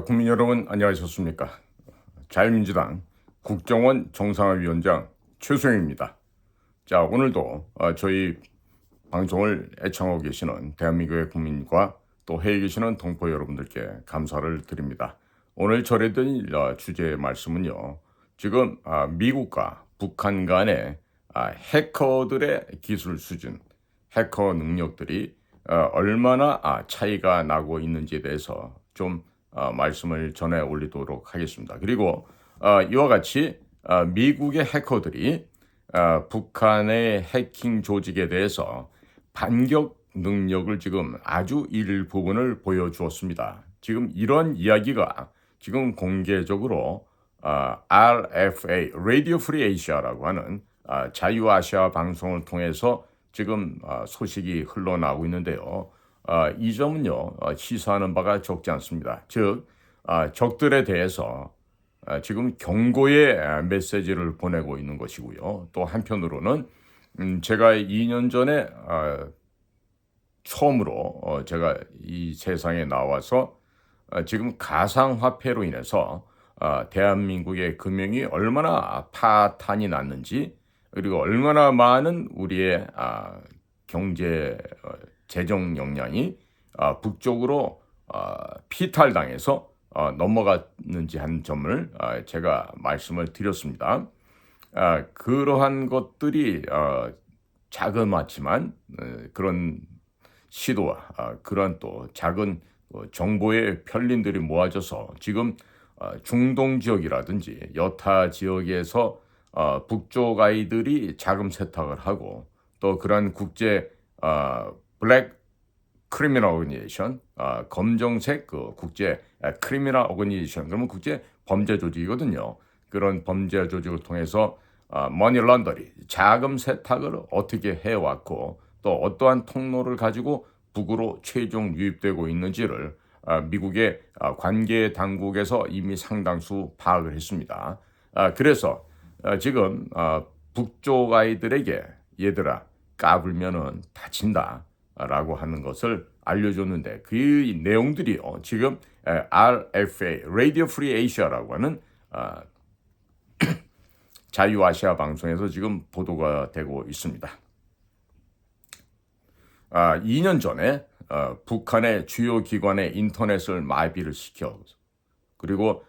국민 여러분 안녕하셨습니까? 자유민주당 국정원 정상화위원장 최수영입니다. 자, 오늘도 저희 방송을 애청하고 계시는 대한민국의 국민과 또 해외에 계시는 동포 여러분들께 감사를 드립니다. 오늘 전해드릴 주제의 말씀은요. 지금 미국과 북한 간의 해커들의 기술 수준, 해커 능력들이 얼마나 차이가 나고 있는지에 대해서 좀 말씀을 전해 올리도록 하겠습니다. 그리고 이와 같이 미국의 해커들이 북한의 해킹 조직에 대해서 반격 능력을 지금 아주 일부분을 보여주었습니다. 지금 이런 이야기가 지금 공개적으로 RFA, Radio Free Asia라고 하는 자유아시아 방송을 통해서 지금 소식이 흘러나오고 있는데요. 이 점은요, 시사하는 바가 적지 않습니다. 즉, 적들에 대해서 지금 경고의 메시지를 보내고 있는 것이고요. 또 한편으로는 제가 2년 전에 처음으로 제가 이 세상에 나와서 지금 가상화폐로 인해서 대한민국의 금융이 얼마나 파탄이 났는지 그리고 얼마나 많은 우리의 경제 재정 역량이 북쪽으로 피탈당해서 넘어갔는지 한 점을 제가 말씀을 드렸습니다. 그러한 것들이 자그맣지만 그런 시도와 그러한 또 작은 정보의 편린들이 모아져서 지금 중동 지역이라든지 여타 지역에서 북쪽 아이들이 자금 세탁을 하고 또 그러한 국제 블랙 크리미널 오거니제이션, 검정색 그 국제 크리미널 오거니제이션, 그러면 국제 범죄 조직이거든요. 그런 범죄 조직을 통해서 머니 런더리, 자금 세탁을 어떻게 해왔고 또 어떠한 통로를 가지고 북으로 최종 유입되고 있는지를 미국의 관계 당국에서 이미 상당수 파악을 했습니다. 그래서 지금 북쪽 아이들에게 얘들아 까불면은 다친다라고 하는 것을 알려줬는데 그 내용들이요 지금 RFA, Radio Free Asia라고 하는 자유아시아 방송에서 지금 보도가 되고 있습니다. 2년 전에 북한의 주요 기관의 인터넷을 마비를 시켜 그리고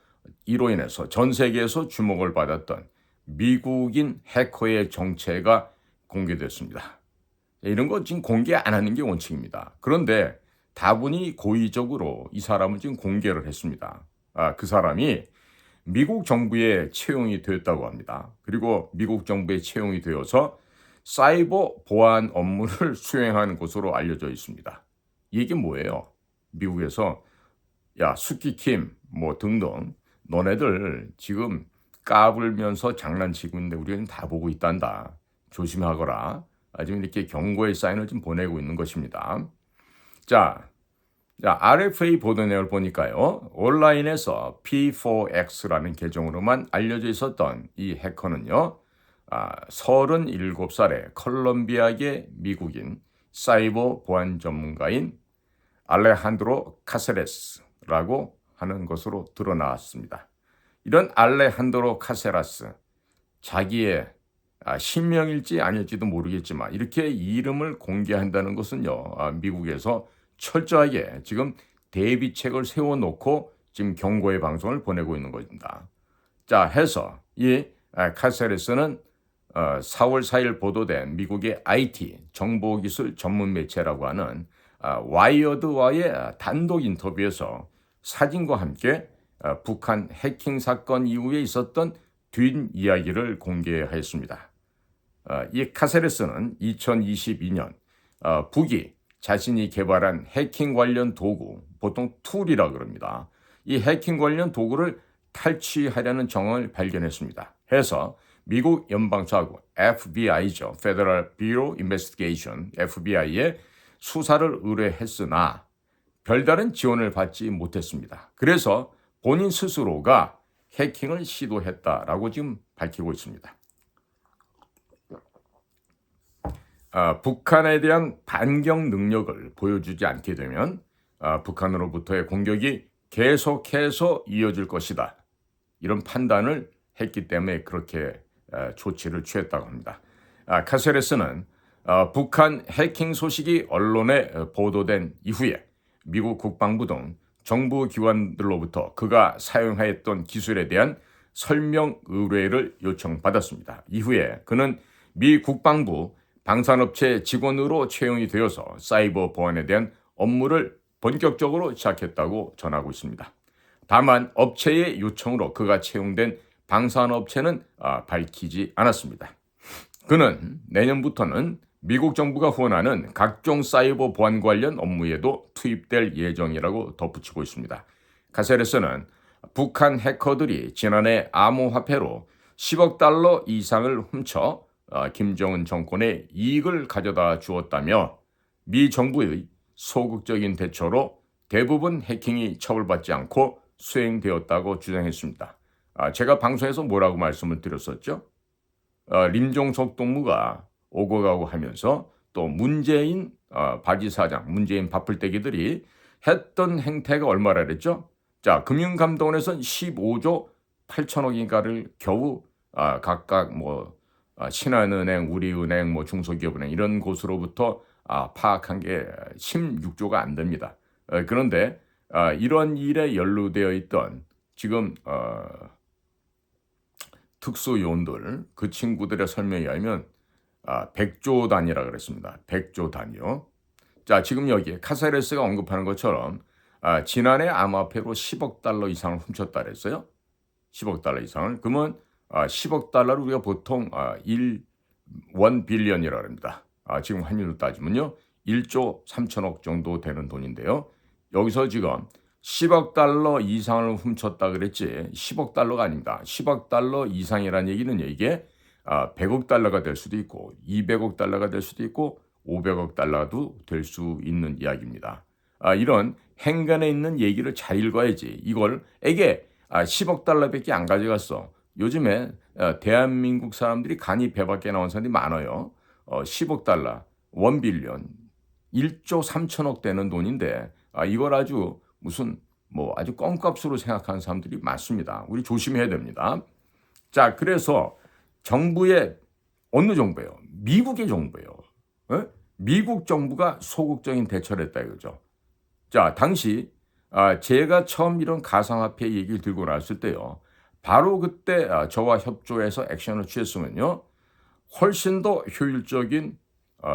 이로 인해서 전 세계에서 주목을 받았던 미국인 해커의 정체가 공개됐습니다. 이런 거 지금 공개 안 하는 게 원칙입니다. 그런데 다분히 고의적으로 이 사람을 지금 공개를 했습니다. 그 사람이 미국 정부에 채용이 되었다고 합니다. 그리고 미국 정부에 채용이 되어서 사이버 보안 업무를 수행하는 것으로 알려져 있습니다. 이게 뭐예요? 미국에서 야 수키킴 뭐 등등 너네들 지금 까불면서 장난치고 있는데 우리는 다 보고 있단다. 조심하거라. 지금 이렇게 경고의 사인을 좀 보내고 있는 것입니다. 자, RFA 보도 내용을 보니까요. 온라인에서 P4X라는 계정으로만 알려져 있었던 이 해커는요. 37살의 컬럼비아계 미국인 사이버 보안 전문가인 알레한드로 카세레스라고 하는 것으로 드러나왔습니다. 이런 알레한드로 카세라스, 자기의 신명일지 아닐지도 모르겠지만 이렇게 이름을 공개한다는 것은요. 미국에서 철저하게 지금 대비책을 세워놓고 지금 경고의 방송을 보내고 있는 것입니다. 자, 해서 이 카세레스는 4월 4일 보도된 미국의 IT 정보기술 전문 매체라고 하는 와이어드와의 단독 인터뷰에서 사진과 함께 북한 해킹 사건 이후에 있었던 뒷이야기를 공개하였습니다. 이 카세레스는 2022년 북이 자신이 개발한 해킹 관련 도구, 보통 툴이라 그럽니다. 이 해킹 관련 도구를 탈취하려는 정황을 발견했습니다. 해서 미국 연방수사국 FBI죠. Federal Bureau Investigation, FBI에 수사를 의뢰했으나 별다른 지원을 받지 못했습니다. 그래서 본인 스스로가 해킹을 시도했다라고 지금 밝히고 있습니다. 북한에 대한 반격 능력을 보여주지 않게 되면 북한으로부터의 공격이 계속해서 이어질 것이다. 이런 판단을 했기 때문에 그렇게 조치를 취했다고 합니다. 카세레스는 북한 해킹 소식이 언론에 보도된 이후에 미국 국방부 등 정부 기관들로부터 그가 사용하였던 기술에 대한 설명 의뢰를 요청받았습니다. 이후에 그는 미 국방부 방산업체 직원으로 채용이 되어서 사이버 보안에 대한 업무를 본격적으로 시작했다고 전하고 있습니다. 다만 업체의 요청으로 그가 채용된 방산업체는 밝히지 않았습니다. 그는 내년부터는 미국 정부가 후원하는 각종 사이버 보안 관련 업무에도 투입될 예정이라고 덧붙이고 있습니다. 카세레스는 북한 해커들이 지난해 암호화폐로 10억 달러 이상을 훔쳐 김정은 정권에 이익을 가져다 주었다며 미 정부의 소극적인 대처로 대부분 해킹이 처벌받지 않고 수행되었다고 주장했습니다. 제가 방송에서 뭐라고 말씀을 드렸었죠? 림종석 동무가 오고 가고 하면서 또 문재인 바지사장, 문재인 바풀떼기들이 했던 행태가 얼마라 그랬죠? 자, 금융감독원에서는 15조 8천억인가를 겨우 각각 신한은행, 우리은행, 중소기업은행 이런 곳으로부터 파악한 게 16조가 안 됩니다. 그런데 이런 일에 연루되어 있던 지금 특수요원들 그 친구들의 설명에 의하면 100조 단위라 그랬습니다. 100조 단위요. 자, 지금 여기 카세레스가 언급하는 것처럼 지난해 암호화폐로 10억 달러 이상을 훔쳤다 그랬어요. 10억 달러 이상을. 그러면 10억 달러를 우리가 보통 1 빌리언이라고 합니다. 지금 환율로 따지면요. 1조 3천억 정도 되는 돈인데요. 여기서 지금 10억 달러 이상을 훔쳤다 그랬지 10억 달러가 아닙니다. 10억 달러 이상이라는 얘기는 이게 100억 달러가 될 수도 있고 200억 달러가 될 수도 있고 500억 달러도 될 수 있는 이야기입니다. 이런 행간에 있는 얘기를 잘 읽어야지. 이걸 에게 10억 달러밖에 안 가져갔어. 요즘에 대한민국 사람들이 간이 배밖에 나온 사람들이 많아요. 10억 달러, 1 빌리언, 1조 3천억 되는 돈인데 이걸 아주 무슨 아주 껌값으로 생각하는 사람들이 많습니다. 우리 조심해야 됩니다. 자, 그래서 정부의 어느 정부예요? 미국의 정부예요. 미국 정부가 소극적인 대처를 했다 이거죠. 자, 당시 제가 처음 이런 가상화폐 얘기를 들고 나왔을 때요. 바로 그때 저와 협조해서 액션을 취했으면요. 훨씬 더 효율적인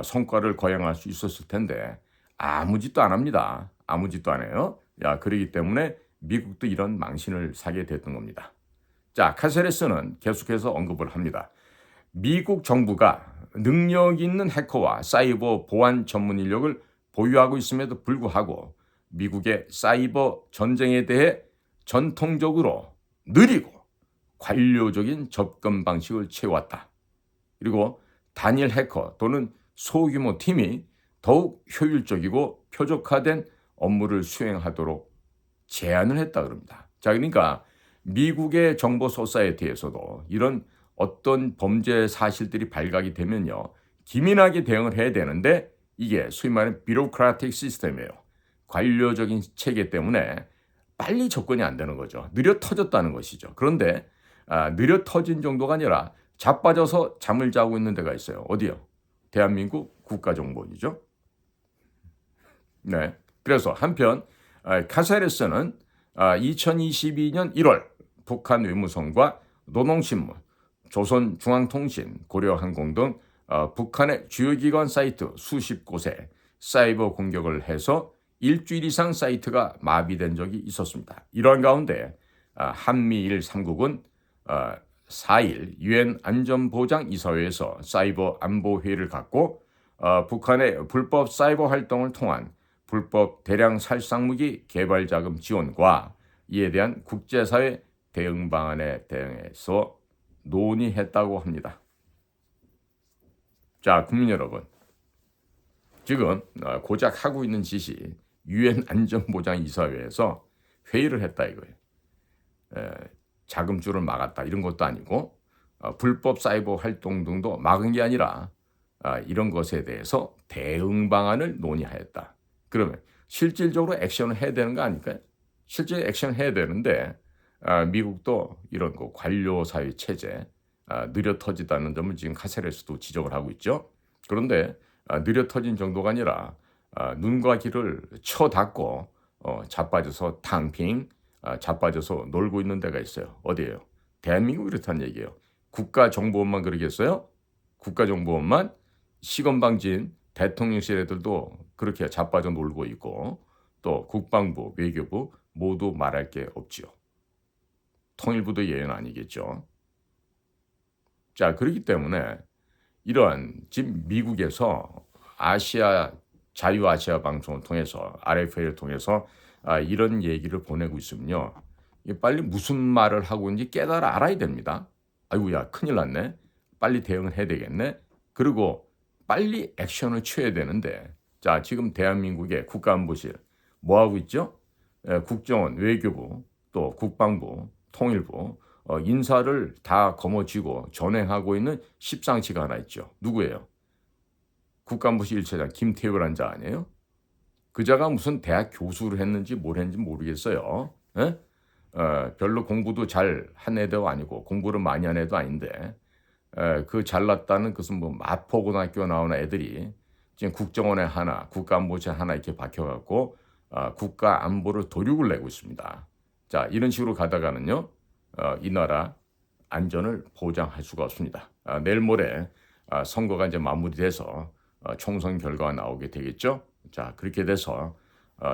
성과를 거행할 수 있었을 텐데 아무 짓도 안 합니다. 아무 짓도 안 해요. 그러기 때문에 미국도 이런 망신을 사게 됐던 겁니다. 자, 카세레스는 계속해서 언급을 합니다. 미국 정부가 능력 있는 해커와 사이버 보안 전문 인력을 보유하고 있음에도 불구하고 미국의 사이버 전쟁에 대해 전통적으로 느리고 관료적인 접근 방식을 취해왔다. 그리고 단일 해커 또는 소규모 팀이 더욱 효율적이고 표적화된 업무를 수행하도록 제안을 했다 그럽니다. 자, 그러니까 미국의 정보 소사이어티에서도 이런 어떤 범죄 사실들이 발각이 되면요. 기민하게 대응을 해야 되는데 이게 소위 말하는 비로크라틱 시스템이에요. 관료적인 체계 때문에 빨리 접근이 안 되는 거죠. 느려 터졌다는 것이죠. 그런데 느려 터진 정도가 아니라 자빠져서 잠을 자고 있는 데가 있어요. 어디요? 대한민국 국가정보원이죠. 네. 그래서 한편 카세레스는 2022년 1월 북한 외무성과 노동신문, 조선중앙통신, 고려항공 등 북한의 주요 기관 사이트 수십 곳에 사이버 공격을 해서 일주일 이상 사이트가 마비된 적이 있었습니다. 이러한 가운데 한미일 3국은 4일 유엔 안전보장이사회에서 사이버 안보회의를 갖고 북한의 불법 사이버 활동을 통한 불법 대량 살상무기 개발 자금 지원과 이에 대한 국제사회 대응 방안에 대응해서 논의했다고 합니다. 자, 국민 여러분, 지금 고작 하고 있는 짓이 유엔 안전보장이사회에서 회의를 했다 이거예요. 자금줄을 막았다 이런 것도 아니고 불법 사이버 활동 등도 막은 게 아니라 이런 것에 대해서 대응 방안을 논의하였다. 그러면 실질적으로 액션을 해야 되는 거 아닐까요? 실제 액션 해야 되는데 미국도 이런 그 관료 사회 체제 느려 터지다는 점을 지금 카세레스도 지적을 하고 있죠. 그런데 느려 터진 정도가 아니라 눈과 귀를 쳐닫고 자빠져서 탕핑 자빠져서 놀고 있는 데가 있어요. 어디예요? 대한민국이 그렇다는 얘기예요. 국가정보원만 그러겠어요? 국가정보원만 시건방진 대통령실 애들도 그렇게 자빠져 놀고 있고 또 국방부, 외교부 모두 말할 게 없지요. 통일부도 예외는 아니겠죠. 자, 그렇기 때문에 이러한 지금 미국에서 자유아시아 방송을 통해서 RFA를 통해서 이런 얘기를 보내고 있으면요. 빨리 무슨 말을 하고 있는지 깨달아 알아야 됩니다. 아이고야 큰일 났네. 빨리 대응을 해야 되겠네. 그리고 빨리 액션을 취해야 되는데 자 지금 대한민국의 국가안보실 뭐하고 있죠? 국정원, 외교부, 또 국방부, 통일부 인사를 다 거머쥐고 전행하고 있는 십상치가 하나 있죠. 누구예요? 국가안보실 1차장 김태우라는 자 아니에요? 그 자가 무슨 대학 교수를 했는지 뭘 했는지 모르겠어요. 에? 별로 공부도 잘 한 애도 아니고 공부를 많이 한 애도 아닌데 그 잘났다는 무슨 뭐 마포고등학교 나오는 애들이 지금 국정원에 하나, 국가안보실 하나 이렇게 박혀갖고 국가안보를 도륙을 내고 있습니다. 자 이런 식으로 가다가는요 이 나라 안전을 보장할 수가 없습니다. 내일 모레 선거가 이제 마무리돼서 총선 결과가 나오게 되겠죠. 자 그렇게 돼서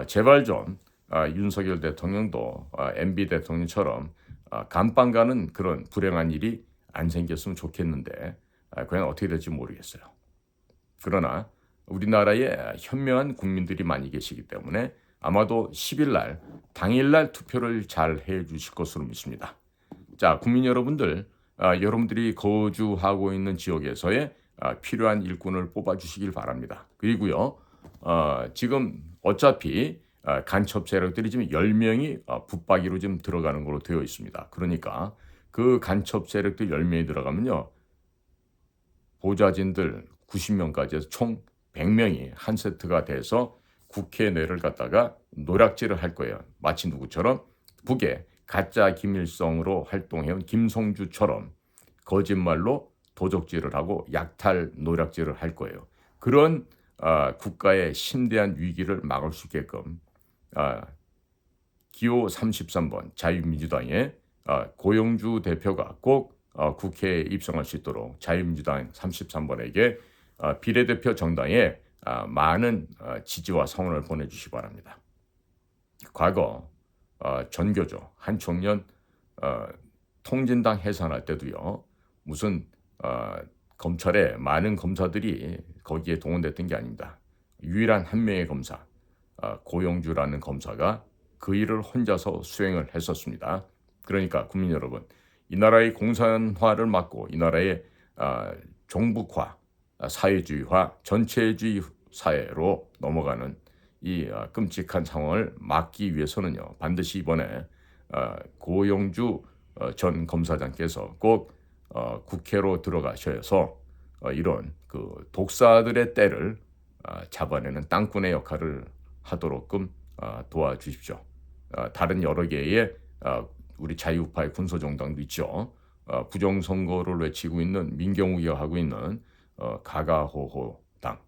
제발 좀 윤석열 대통령도 MB 대통령처럼 감방 가는 그런 불행한 일이 안 생겼으면 좋겠는데 과연 어떻게 될지 모르겠어요. 그러나 우리나라에 현명한 국민들이 많이 계시기 때문에 아마도 10일 날 당일날 투표를 잘 해주실 것으로 믿습니다. 자, 국민 여러분들, 여러분들이 거주하고 있는 지역에서의 필요한 일꾼을 뽑아주시길 바랍니다. 그리고요, 지금 어차피 간첩 세력들이 지금 10명이 붙박이로 지금 들어가는 걸로 되어 있습니다. 그러니까 그 간첩 세력들 10명이 들어가면요, 보좌진들 90명까지 해서 총 100명이 한 세트가 돼서 국회 내를 갖다가 노략질을 할 거예요. 마치 누구처럼 북에 가짜 김일성으로 활동해온 김성주처럼 거짓말로 도적질을 하고 약탈 노략질을 할 거예요. 그런 국가의 심대한 위기를 막을 수 있게끔 기호 33번 자유민주당의 고영주 대표가 꼭 국회에 입성할 수 있도록 자유민주당 33번에게 비례대표 정당에 많은 지지와 성원을 보내주시기 바랍니다. 과거 전교조 한총련 통진당 해산할 때도요. 무슨 검찰에 많은 검사들이 거기에 동원됐던 게 아닙니다. 유일한 한 명의 검사 고영주라는 검사가 그 일을 혼자서 수행을 했었습니다. 그러니까 국민 여러분 이 나라의 공산화를 막고 이 나라의 종북화, 사회주의화, 전체주의 사회로 넘어가는 이 끔찍한 상황을 막기 위해서는요. 반드시 이번에 고영주 전 검사장께서 꼭 국회로 들어가셔서 이런 그 독사들의 때를 잡아내는 땅꾼의 역할을 하도록끔 도와주십시오. 다른 여러 개의 우리 자유파의 군소정당도 있죠. 부정선거를 외치고 있는 민경욱이가 하고 있는 가가호호 당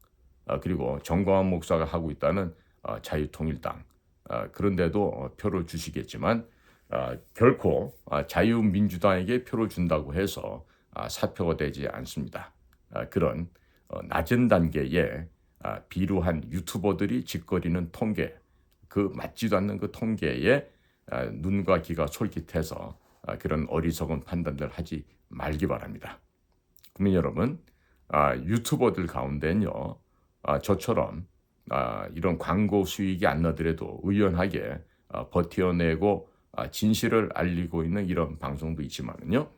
그리고 정광환 목사가 하고 있다는 자유통일당 그런데도 표를 주시겠지만 결코 자유민주당에게 표를 준다고 해서 사표가 되지 않습니다. 그런 낮은 단계의 비루한 유튜버들이 짓거리는 통계 그 맞지도 않는 그 통계에 눈과 귀가 솔깃해서 그런 어리석은 판단들 하지 말기 바랍니다. 국민 여러분 유튜버들 가운데는요 저처럼 이런 광고 수익이 안 나더라도 의연하게 버텨내고 진실을 알리고 있는 이런 방송도 있지만은요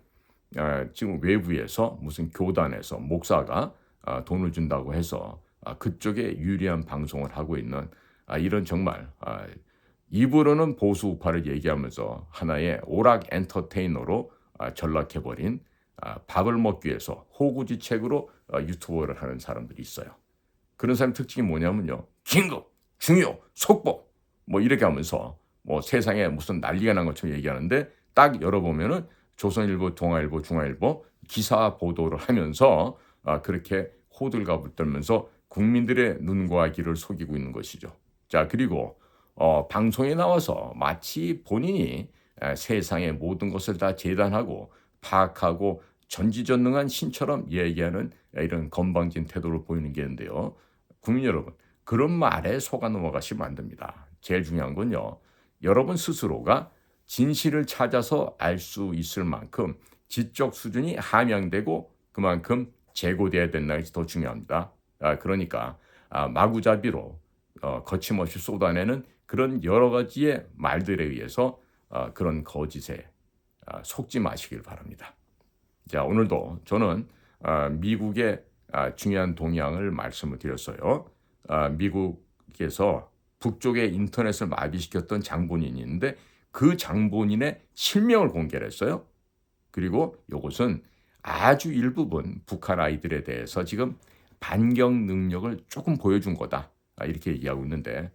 지금 외부에서 무슨 교단에서 목사가 돈을 준다고 해서 그쪽에 유리한 방송을 하고 있는 이런 정말 입으로는 보수 우파를 얘기하면서 하나의 오락 엔터테이너로 전락해버린 밥을 먹기 위해서 호구지책으로 유튜버를 하는 사람들이 있어요. 그런 사람 특징이 뭐냐면요. 긴급, 중요, 속보 뭐 이렇게 하면서 뭐 세상에 무슨 난리가 난 것처럼 얘기하는데 딱 열어보면은 조선일보, 동아일보, 중앙일보 기사 보도를 하면서 그렇게 호들갑을 떨면서 국민들의 눈과 귀를 속이고 있는 것이죠. 자, 그리고 방송에 나와서 마치 본인이 세상의 모든 것을 다 재단하고 파악하고 전지전능한 신처럼 얘기하는 이런 건방진 태도를 보이는 게 있는데요. 국민 여러분, 그런 말에 속아 넘어가시면 안 됩니다. 제일 중요한 건요. 여러분 스스로가 진실을 찾아서 알 수 있을 만큼 지적 수준이 함양되고 그만큼 제고돼야 된다는 것이 더 중요합니다. 그러니까 마구잡이로 거침없이 쏟아내는 그런 여러 가지의 말들에 의해서 그런 거짓에 속지 마시길 바랍니다. 자, 오늘도 저는 미국의 중요한 동향을 말씀을 드렸어요. 미국에서 북쪽의 인터넷을 마비시켰던 장본인이 있는데 그 장본인의 실명을 공개를 했어요. 그리고 이것은 아주 일부분 북한 아이들에 대해서 지금 반경 능력을 조금 보여준 거다. 이렇게 얘기하고 있는데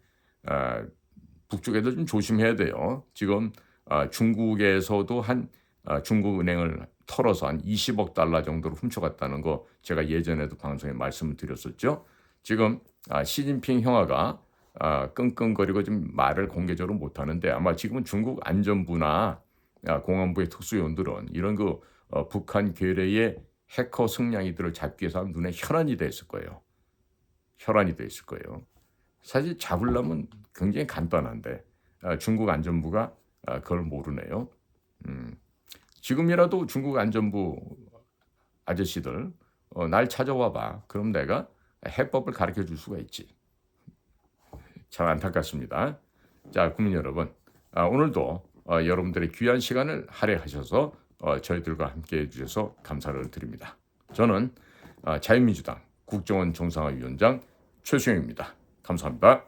북쪽에도 좀 조심해야 돼요. 지금 중국에서도 중국은행을 털어서 한 20억 달러 정도로 훔쳐갔다는 거 제가 예전에도 방송에 말씀을 드렸었죠. 지금 시진핑 형아가 끙끙거리고 좀 말을 공개적으로 못하는데 아마 지금은 중국 안전부나 공안부의 특수요원들은 이런 북한 괴뢰의 해커 승냥이들을 잡기 위해서 눈에 혈안이 돼 있을 거예요. 혈안이 돼 있을 거예요. 사실 잡으려면 굉장히 간단한데 중국 안전부가 그걸 모르네요. 지금이라도 중국 안전부 아저씨들 날 찾아와 봐. 그럼 내가 해법을 가르쳐 줄 수가 있지. 참 안타깝습니다. 자, 국민 여러분, 오늘도 여러분들의 귀한 시간을 할애하셔서 저희들과 함께해 주셔서 감사를 드립니다. 저는 자유민주당 국정원 정상화위원장 최수영입니다. 감사합니다.